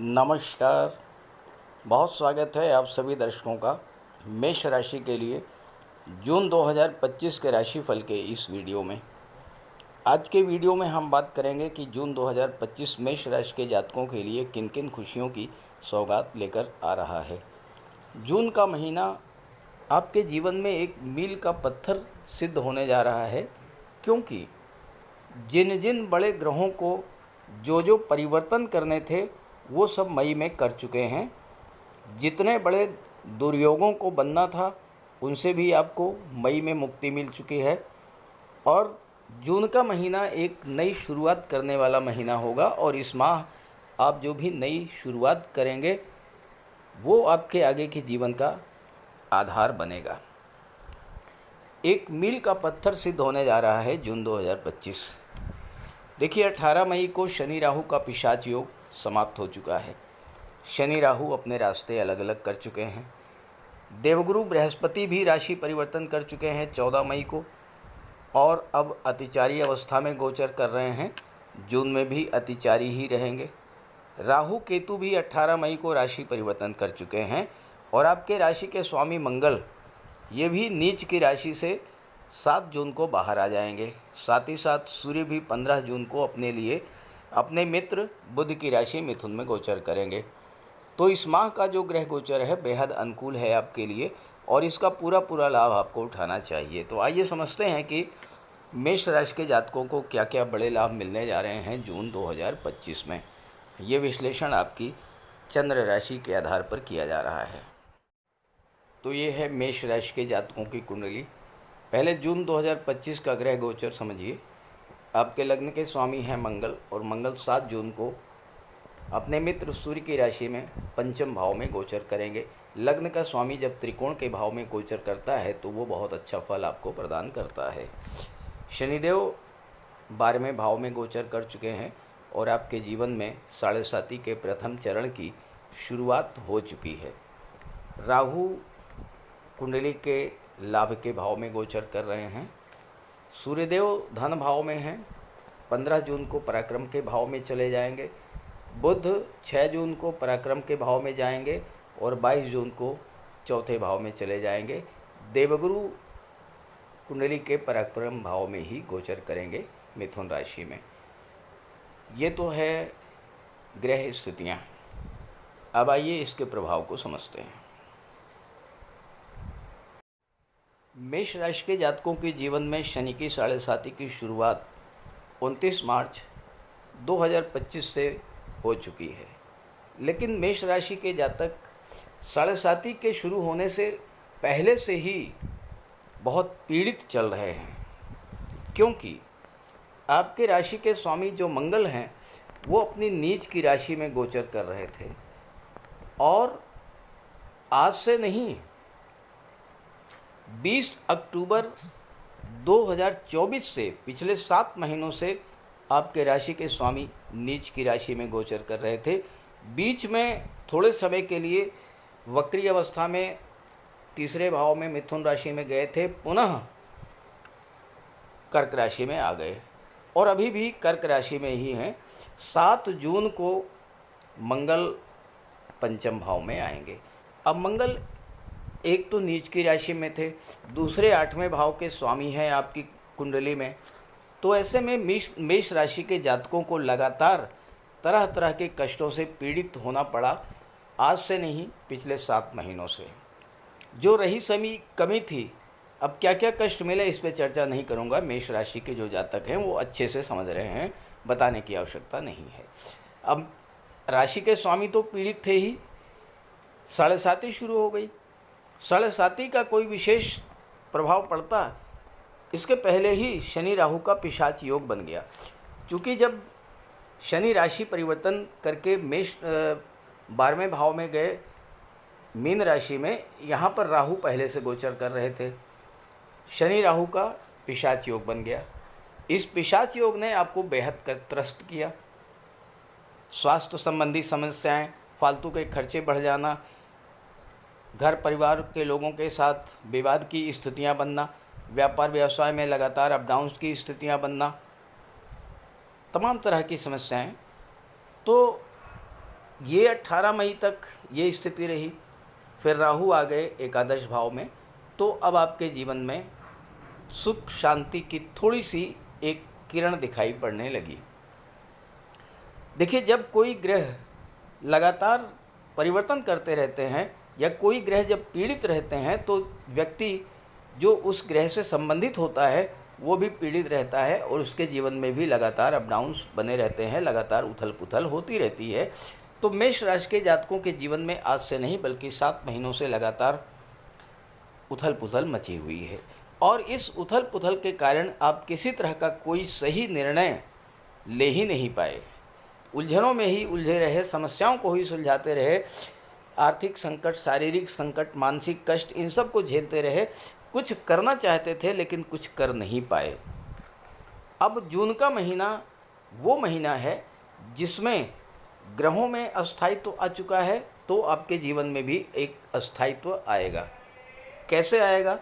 नमस्कार। बहुत स्वागत है आप सभी दर्शकों का मेष राशि के लिए जून 2025 के राशिफल के इस वीडियो में। आज के वीडियो में हम बात करेंगे कि जून 2025 मेष राशि के जातकों के लिए किन किन खुशियों की सौगात लेकर आ रहा है। जून का महीना आपके जीवन में एक मील का पत्थर सिद्ध होने जा रहा है, क्योंकि जिन जिन बड़े ग्रहों को जो परिवर्तन करने थे वो सब मई में कर चुके हैं। जितने बड़े दुर्योगों को बनना था उनसे भी आपको मई में मुक्ति मिल चुकी है। और जून का महीना एक नई शुरुआत करने वाला महीना होगा, और इस माह आप जो भी नई शुरुआत करेंगे वो आपके आगे के जीवन का आधार बनेगा। एक मील का पत्थर सिद्ध होने जा रहा है जून 2025। देखिए, 18 मई को शनि राहु का पिशाच योग समाप्त हो चुका है। शनि राहु अपने रास्ते अलग अलग कर चुके हैं। देवगुरु बृहस्पति भी राशि परिवर्तन कर चुके हैं 14 मई को, और अब अतिचारी अवस्था में गोचर कर रहे हैं। जून में भी अतिचारी ही रहेंगे। राहु केतु भी 18 मई को राशि परिवर्तन कर चुके हैं, और आपके राशि के स्वामी मंगल ये भी नीच की राशि से 7 जून को बाहर आ जाएंगे। साथ ही साथ सूर्य भी 15 जून को अपने लिए अपने मित्र बुध की राशि मिथुन में गोचर करेंगे। तो इस माह का जो ग्रह गोचर है बेहद अनुकूल है आपके लिए, और इसका पूरा लाभ आपको उठाना चाहिए। तो आइए समझते हैं कि मेष राशि के जातकों को क्या क्या बड़े लाभ मिलने जा रहे हैं जून 2025 में। ये विश्लेषण आपकी चंद्र राशि के आधार पर किया जा रहा है। तो ये है मेष राशि के जातकों की कुंडली। पहले जून 2025 का ग्रह गोचर समझिए। आपके लग्न के स्वामी हैं मंगल, और मंगल 7 जून को अपने मित्र सूर्य की राशि में पंचम भाव में गोचर करेंगे। लग्न का स्वामी जब त्रिकोण के भाव में गोचर करता है तो वो बहुत अच्छा फल आपको प्रदान करता है। शनिदेव 12वें भाव में गोचर कर चुके हैं, और आपके जीवन में साढ़े साती के प्रथम चरण की शुरुआत हो चुकी है। राहु कुंडली के लाभ के भाव में गोचर कर रहे हैं। सूर्यदेव धन भाव में हैं, 15 जून को पराक्रम के भाव में चले जाएंगे। बुध 6 जून को पराक्रम के भाव में जाएंगे, और 22 जून को चौथे भाव में चले जाएंगे। देवगुरु कुंडली के पराक्रम भाव में ही गोचर करेंगे मिथुन राशि में। ये तो है ग्रह स्थितियाँ। अब आइए इसके प्रभाव को समझते हैं। मेष राशि के जातकों के जीवन में शनि की साढ़े साती की शुरुआत 29 मार्च 2025 से हो चुकी है। लेकिन मेष राशि के जातक साढ़े साती के शुरू होने से पहले से ही बहुत पीड़ित चल रहे हैं, क्योंकि आपके राशि के स्वामी जो मंगल हैं वो अपनी नीच की राशि में गोचर कर रहे थे, और आज से नहीं 20 अक्टूबर 2024 से पिछले 7 महीनों से आपके राशि के स्वामी नीच की राशि में गोचर कर रहे थे। बीच में थोड़े समय के लिए वक्री अवस्था में तीसरे भाव में मिथुन राशि में गए थे, पुनः कर्क राशि में आ गए, और अभी भी कर्क राशि में ही हैं। 7 जून को मंगल पंचम भाव में आएंगे। अब मंगल एक तो नीच की राशि में थे, दूसरे 8वें भाव के स्वामी हैं आपकी कुंडली में। तो ऐसे में मेष राशि के जातकों को लगातार तरह तरह के कष्टों से पीड़ित होना पड़ा, आज से नहीं पिछले 7 महीनों से। जो रही समी कमी थी, अब क्या क्या कष्ट मिले इस पर चर्चा नहीं करूँगा। मेष राशि के जो जातक हैं वो अच्छे से समझ रहे हैं, बताने की आवश्यकता नहीं है। अब राशि के स्वामी तो पीड़ित थे ही, साढ़े साती शुरू हो गई। साढ़े साती का कोई विशेष प्रभाव पड़ता इसके पहले ही शनि राहु का पिशाच योग बन गया। क्योंकि जब शनि राशि परिवर्तन करके मेष 12वें भाव में गए मीन राशि में, यहाँ पर राहु पहले से गोचर कर रहे थे। शनि राहु का पिशाच योग बन गया। इस पिशाच योग ने आपको बेहद त्रस्त किया। स्वास्थ्य संबंधी समस्याएं, फालतू के खर्चे बढ़ जाना, घर परिवार के लोगों के साथ विवाद की स्थितियां बनना, व्यापार व्यवसाय में लगातार अप डाउन्स की स्थितियां बनना, तमाम तरह की समस्याएं। तो ये 18 मई तक ये स्थिति रही, फिर राहु आ गए एकादश भाव में, तो अब आपके जीवन में सुख शांति की थोड़ी सी एक किरण दिखाई पड़ने लगी। देखिए, जब कोई ग्रह लगातार परिवर्तन करते रहते हैं या कोई ग्रह जब पीड़ित रहते हैं तो व्यक्ति जो उस ग्रह से संबंधित होता है वो भी पीड़ित रहता है और उसके जीवन में भी लगातार अप डाउन्स बने रहते हैं, लगातार उथल पुथल होती रहती है। तो मेष राशि के जातकों के जीवन में आज से नहीं बल्कि 7 महीनों से लगातार उथल पुथल मची हुई है और इस उथल पुथल के कारण आप किसी तरह का कोई सही निर्णय ले ही नहीं पाए, उलझनों में ही उलझे रहे, समस्याओं को ही सुलझाते रहे, आर्थिक संकट, शारीरिक संकट, मानसिक कष्ट, इन सब को झेलते रहे। कुछ करना चाहते थे लेकिन कुछ कर नहीं पाए। अब जून का महीना वो महीना है जिसमें ग्रहों में अस्थायित्व आ चुका है, तो आपके जीवन में भी एक अस्थायित्व आएगा। कैसे आएगा?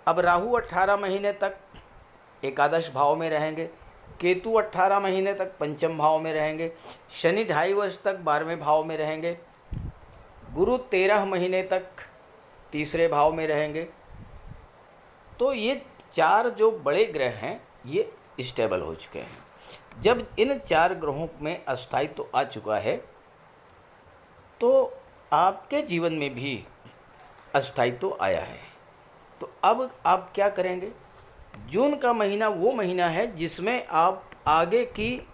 अब राहु 18 महीने तक एकादश भाव में रहेंगे, केतु 18 महीने तक पंचम भाव में रहेंगे, शनि 2.5 वर्ष तक 12वें भाव में रहेंगे, गुरु 13 महीने तक तीसरे भाव में रहेंगे। तो ये 4 जो बड़े ग्रह हैं ये स्टेबल हो चुके हैं। जब इन 4 ग्रहों में अस्थायित्व आ चुका है तो आपके जीवन में भी अस्थायित्व आया है। तो अब आप क्या करेंगे? जून का महीना वो महीना है जिसमें आप आगे की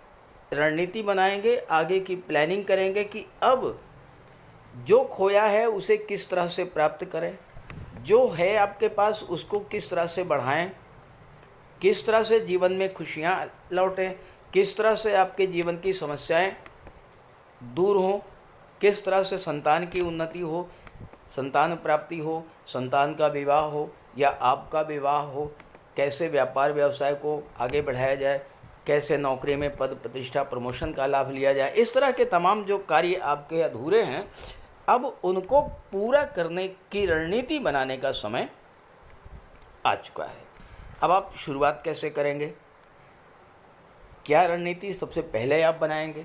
रणनीति बनाएंगे, आगे की प्लानिंग करेंगे कि अब जो खोया है उसे किस तरह से प्राप्त करें, जो है आपके पास उसको किस तरह से बढ़ाएं, किस तरह से जीवन में खुशियां लौटें, किस तरह से आपके जीवन की समस्याएं दूर हों, किस तरह से संतान की उन्नति हो, संतान प्राप्ति हो, संतान का विवाह हो या आपका विवाह हो, कैसे व्यापार व्यवसाय को आगे बढ़ाया जाए, कैसे नौकरी में पद प्रतिष्ठा प्रमोशन का लाभ लिया जाए। इस तरह के तमाम जो कार्य आपके अधूरे हैं अब उनको पूरा करने की रणनीति बनाने का समय आ चुका है। अब आप शुरुआत कैसे करेंगे? क्या रणनीति सबसे पहले आप बनाएंगे?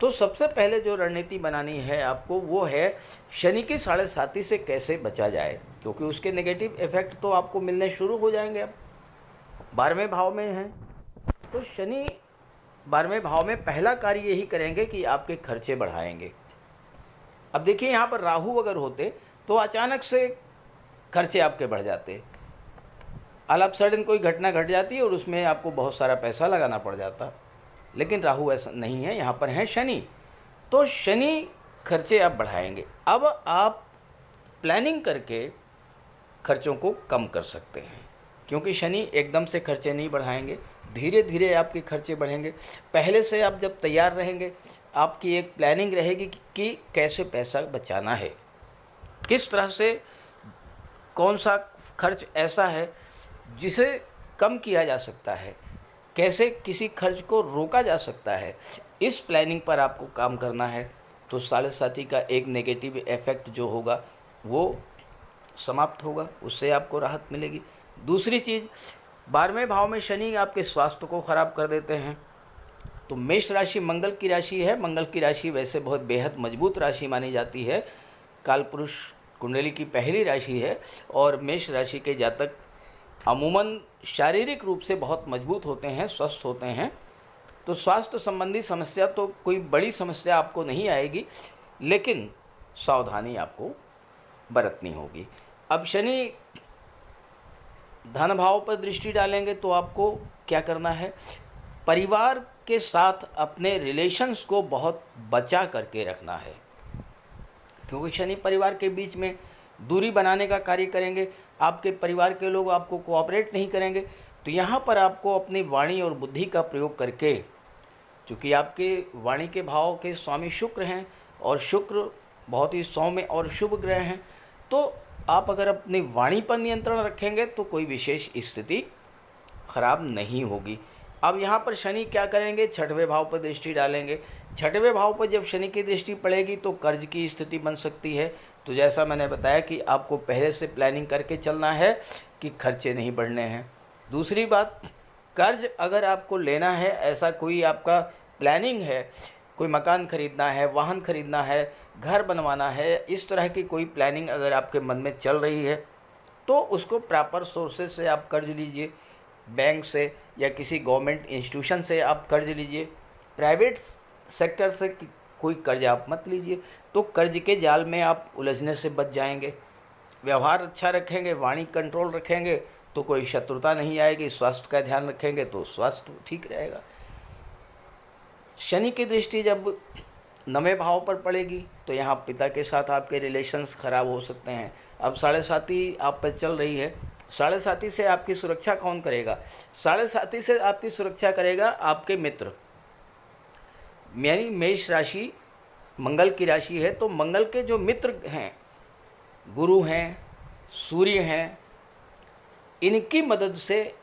तो सबसे पहले जो रणनीति बनानी है आपको वो है शनि की 7.5 से कैसे बचा जाए, क्योंकि उसके नेगेटिव इफेक्ट तो आपको मिलने शुरू हो जाएंगे। अब 12वें भाव में हैं तो शनि 12वें भाव में पहला कार्य यही करेंगे कि आपके खर्चे बढ़ाएंगे। अब देखिए, यहाँ पर राहु अगर होते तो अचानक से खर्चे आपके बढ़ जाते, ऑल ऑफ सडन कोई घटना घट जाती और उसमें आपको बहुत सारा पैसा लगाना पड़ जाता। लेकिन राहु ऐसा नहीं है, यहाँ पर है शनि, तो शनि खर्चे आप बढ़ाएंगे। अब आप प्लानिंग करके खर्चों को कम कर सकते हैं, क्योंकि शनि एकदम से खर्चे नहीं बढ़ाएंगे, धीरे धीरे आपके खर्चे बढ़ेंगे। पहले से आप जब तैयार रहेंगे, आपकी एक प्लानिंग रहेगी कि कैसे पैसा बचाना है, किस तरह से कौन सा खर्च ऐसा है जिसे कम किया जा सकता है, कैसे किसी खर्च को रोका जा सकता है, इस प्लानिंग पर आपको काम करना है। तो 7.5 का एक नेगेटिव इफेक्ट जो होगा वो समाप्त होगा, उससे आपको राहत मिलेगी। दूसरी चीज़, 12वें भाव में शनि आपके स्वास्थ्य को ख़राब कर देते हैं। तो मेष राशि मंगल की राशि है, मंगल की राशि वैसे बहुत बेहद मजबूत राशि मानी जाती है, कालपुरुष कुंडली की पहली राशि है और मेष राशि के जातक अमूमन शारीरिक रूप से बहुत मजबूत होते हैं, स्वस्थ होते हैं। तो स्वास्थ्य संबंधी समस्या तो कोई बड़ी समस्या आपको नहीं आएगी, लेकिन सावधानी आपको बरतनी होगी। अब शनि धन भाव पर दृष्टि डालेंगे तो आपको क्या करना है? परिवार के साथ अपने रिलेशंस को बहुत बचा करके रखना है, क्योंकि शनि परिवार के बीच में दूरी बनाने का कार्य करेंगे। आपके परिवार के लोग आपको कोऑपरेट नहीं करेंगे, तो यहाँ पर आपको अपनी वाणी और बुद्धि का प्रयोग करके, चूँकि आपके वाणी के भाव के स्वामी शुक्र हैं और शुक्र बहुत ही सौम्य और शुभ ग्रह हैं, तो आप अगर अपनी वाणी पर नियंत्रण रखेंगे तो कोई विशेष स्थिति खराब नहीं होगी। अब यहाँ पर शनि क्या करेंगे? 6वें भाव पर दृष्टि डालेंगे। 6वें भाव पर जब शनि की दृष्टि पड़ेगी तो कर्ज की स्थिति बन सकती है। तो जैसा मैंने बताया कि आपको पहले से प्लानिंग करके चलना है कि खर्चे नहीं बढ़ने हैं। दूसरी बात, कर्ज अगर आपको लेना है, ऐसा कोई आपका प्लानिंग है कोई मकान खरीदना है, वाहन खरीदना है, घर बनवाना है, इस तरह की कोई प्लानिंग अगर आपके मन में चल रही है तो उसको प्रॉपर सोर्सेज से आप कर्ज लीजिए, बैंक से या किसी गवर्नमेंट इंस्टीट्यूशन से आप कर्ज लीजिए। प्राइवेट सेक्टर से कोई कर्ज आप मत लीजिए, तो कर्ज के जाल में आप उलझने से बच जाएंगे। व्यवहार अच्छा रखेंगे, वाणी कंट्रोल रखेंगे तो कोई शत्रुता नहीं आएगी। स्वास्थ्य का ध्यान रखेंगे तो स्वास्थ्य ठीक रहेगा। शनि की दृष्टि जब नवे भाव पर पड़ेगी तो यहाँ पिता के साथ आपके रिलेशंस खराब हो सकते हैं। अब 7.5 आप पर चल रही है, 7.5 से आपकी सुरक्षा कौन करेगा? 7.5 से आपकी सुरक्षा करेगा आपके मित्र। यानी मेष राशि मंगल की राशि है, तो मंगल के जो मित्र हैं, गुरु हैं, सूर्य हैं, इनकी मदद से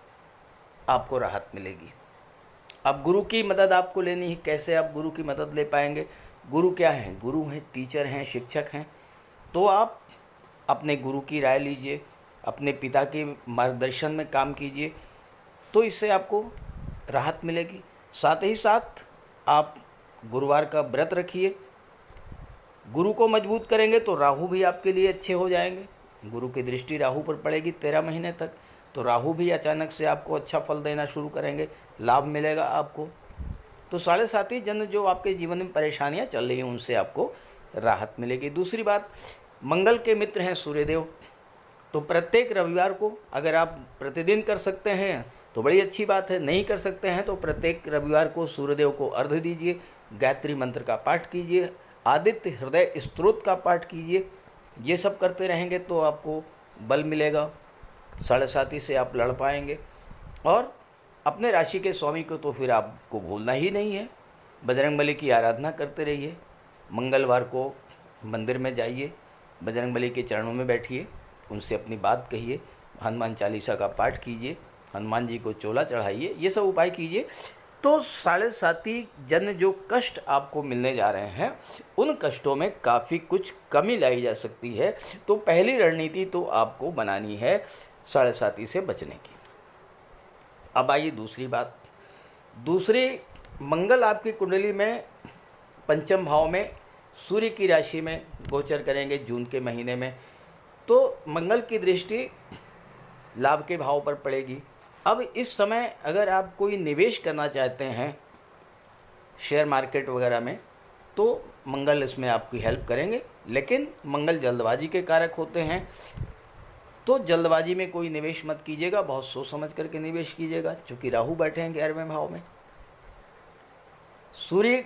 आपको राहत मिलेगी। अब गुरु की मदद आपको लेनी है, कैसे आप गुरु की मदद ले पाएंगे? गुरु क्या हैं? गुरु हैं, टीचर हैं, शिक्षक हैं। तो आप अपने गुरु की राय लीजिए, अपने पिता के मार्गदर्शन में काम कीजिए, तो इससे आपको राहत मिलेगी। साथ ही साथ आप गुरुवार का व्रत रखिए। गुरु को मजबूत करेंगे तो राहु भी आपके लिए अच्छे हो जाएंगे। गुरु की दृष्टि राहु पर पड़ेगी 13 महीने तक, तो राहु भी अचानक से आपको अच्छा फल देना शुरू करेंगे, लाभ मिलेगा आपको। तो 7.5 जन जो आपके जीवन में परेशानियां चल रही हैं उनसे आपको राहत मिलेगी। दूसरी बात, मंगल के मित्र हैं सूर्यदेव, तो प्रत्येक रविवार को अगर आप प्रतिदिन कर सकते हैं तो बड़ी अच्छी बात है, नहीं कर सकते हैं तो प्रत्येक रविवार को सूर्यदेव को अर्घ्य दीजिए, गायत्री मंत्र का पाठ कीजिए, आदित्य हृदय स्तोत्र का पाठ कीजिए। ये सब करते रहेंगे तो आपको बल मिलेगा, 7.5 से आप लड़ पाएंगे। और अपने राशि के स्वामी को तो फिर आपको भूलना ही नहीं है। बजरंगबली की आराधना करते रहिए, मंगलवार को मंदिर में जाइए, बजरंगबली के चरणों में बैठिए, उनसे अपनी बात कहिए, हनुमान चालीसा का पाठ कीजिए, हनुमान जी को चोला चढ़ाइए, ये सब उपाय कीजिए। तो 7.5 जन जो कष्ट आपको मिलने जा रहे हैं उन कष्टों में काफ़ी कुछ कमी लाई जा सकती है। तो पहली रणनीति तो आपको बनानी है 7.5 से बचने की। अब आइए दूसरी बात। दूसरी, मंगल आपकी कुंडली में पंचम भाव में सूर्य की राशि में गोचर करेंगे जून के महीने में, तो मंगल की दृष्टि लाभ के भाव पर पड़ेगी। अब इस समय अगर आप कोई निवेश करना चाहते हैं शेयर मार्केट वगैरह में, तो मंगल इसमें आपकी हेल्प करेंगे। लेकिन मंगल जल्दबाजी के कारक होते हैं, तो जल्दबाजी में कोई निवेश मत कीजिएगा, बहुत सोच समझ करके निवेश कीजिएगा, क्योंकि राहु बैठे हैं 11वें भाव में। सूर्य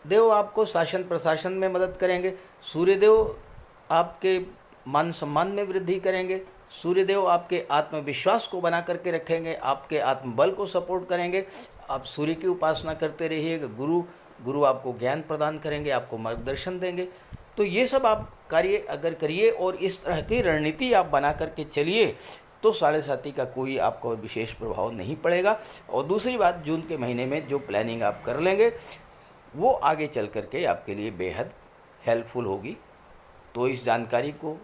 देव आपको शासन प्रशासन में मदद करेंगे, सूर्यदेव आपके मान सम्मान में वृद्धि करेंगे, सूर्यदेव आपके आत्मविश्वास को बना करके रखेंगे, आपके आत्मबल को सपोर्ट करेंगे। आप सूर्य की उपासना करते रहिएगा। गुरु आपको ज्ञान प्रदान करेंगे, आपको मार्गदर्शन देंगे। तो ये सब आप कार्य अगर करिए और इस तरह की रणनीति आप बना करके चलिए तो 7.5 का कोई आपको विशेष प्रभाव नहीं पड़ेगा। और दूसरी बात, जून के महीने में जो प्लानिंग आप कर लेंगे वो आगे चल करके आपके लिए बेहद हेल्पफुल होगी। तो इस जानकारी को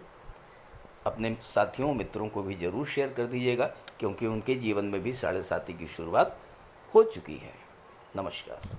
अपने साथियों मित्रों को भी ज़रूर शेयर कर दीजिएगा, क्योंकि उनके जीवन में भी 7.5 की शुरुआत हो चुकी है। नमस्कार।